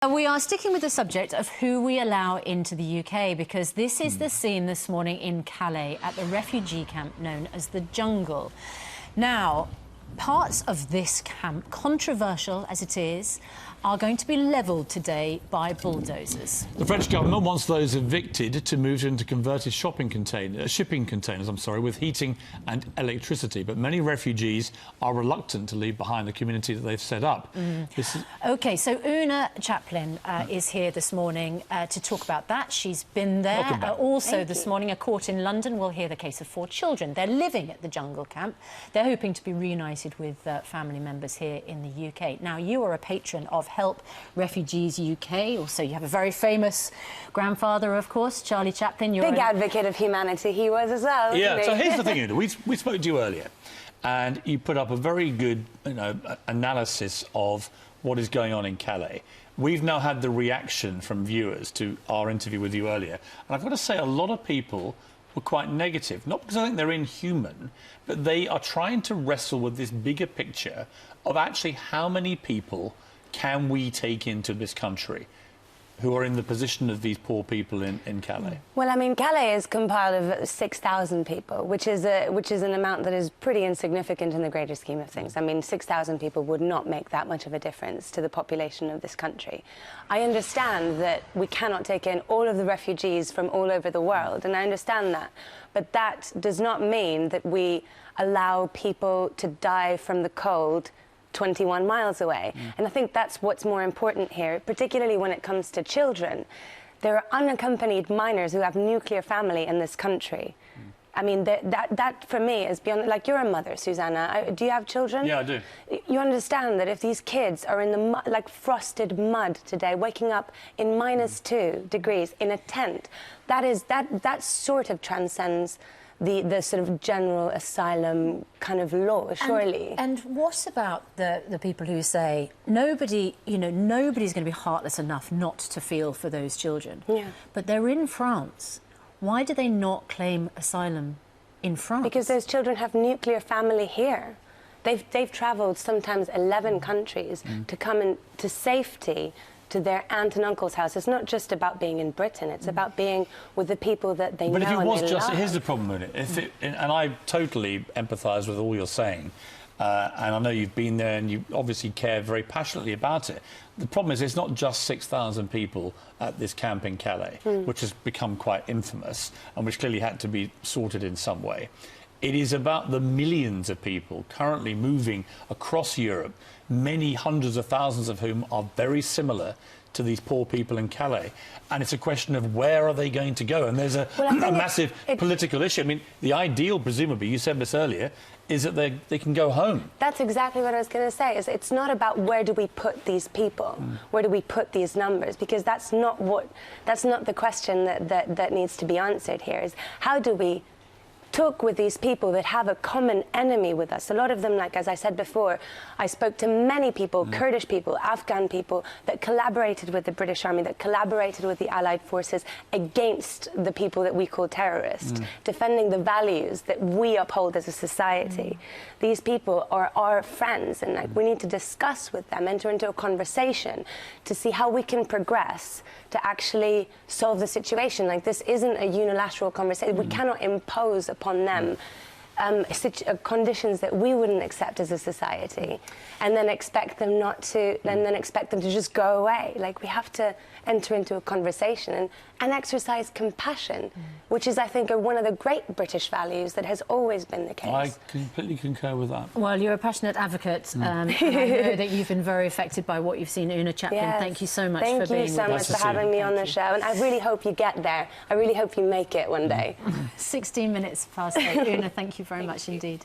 We are sticking with the subject of who we allow into the UK because this is the scene this morning in Calais at the refugee camp known as the Jungle. Now, parts of this camp, controversial as it is, are going to be levelled today by bulldozers. The French government wants those evicted to move into converted shipping containers, with heating and electricity. But many refugees are reluctant to leave behind the community that they've set up. OK, so Oona Chaplin is here this morning to talk about that. She's been there. Also this morning, a court in London will hear the case of 4 children. They're living at the Jungle camp. They're hoping to be reunited with family members here in the UK. Now, you are a patron of Help Refugees UK. Also, you have a very famous grandfather, of course, Charlie Chaplin. You're big advocate of humanity he was as well. Yeah, so here's the thing, Oona. We spoke to you earlier, and you put up a very good analysis of what is going on in Calais. We've now had the reaction from viewers to our interview with you earlier, and I've got to say a lot of people were quite negative, not because I think they're inhuman, but they are trying to wrestle with this bigger picture of actually how many people can we take into this country who are in the position of these poor people in Calais? Well, I mean, Calais is compiled of 6,000 people, which is an amount that is pretty insignificant in the greater scheme of things. I mean, 6,000 people would not make that much of a difference to the population of this country. I understand that we cannot take in all of the refugees from all over the world, and I understand that. But that does not mean that we allow people to die from the cold 21 miles away. And I think that's what's more important here, particularly when it comes to children. There are unaccompanied minors who have nuclear family in this country. I mean, that for me is beyond... Like, you're a mother, Susanna. Do you have children? Yeah, I do. You understand that if these kids are in the like frosted mud today, waking up in -2 degrees in a tent, that sort of transcends the sort of general asylum kind of law, surely. And what about the people who say nobody's going to be heartless enough not to feel for those children? Yeah. But they're in France. Why do they not claim asylum in France? Because those children have nuclear family here. They've travelled sometimes 11 countries to come into safety to their aunt and uncle's house. It's not just about being in Britain, it's about being with the people that they know and they love. But if it was just... Here's the problem with it. And I totally empathise with all you're saying, and I know you've been there and you obviously care very passionately about it. The problem is it's not just 6,000 people at this camp in Calais, which has become quite infamous and which clearly had to be sorted in some way. It is about the millions of people currently moving across Europe, many hundreds of thousands of whom are very similar to these poor people in Calais. And it's a question of where are they going to go? And there's a massive political issue. I mean, the ideal, presumably, you said this earlier, is that they can go home. That's exactly what I was going to say. Is it's not about where do we put these people, where do we put these numbers, because that's not the question that needs to be answered here. Is how do we talk with these people that have a common enemy with us? A lot of them, like as I said before, I spoke to many people, Kurdish people, Afghan people, that collaborated with the British Army, that collaborated with the Allied forces against the people that we call terrorists, defending the values that we uphold as a society. These people are our friends, and like, we need to discuss with them, enter into a conversation to see how we can progress to actually solve the situation. Like, this isn't a unilateral conversation. We cannot impose upon them conditions that we wouldn't accept as a society, and then expect them not to, and then expect them to just go away. Like, we have to enter into a conversation and exercise compassion, which is, I think, one of the great British values that has always been the case. I completely concur with that. Well, you're a passionate advocate, and I know that you've been very affected by what you've seen. Oona Chaplin, thank you so much for being with us. Thank you so much for having me on the show, and I really hope you get there. I really hope you make it one day. 16 minutes past 8. Oona, thank you very much indeed.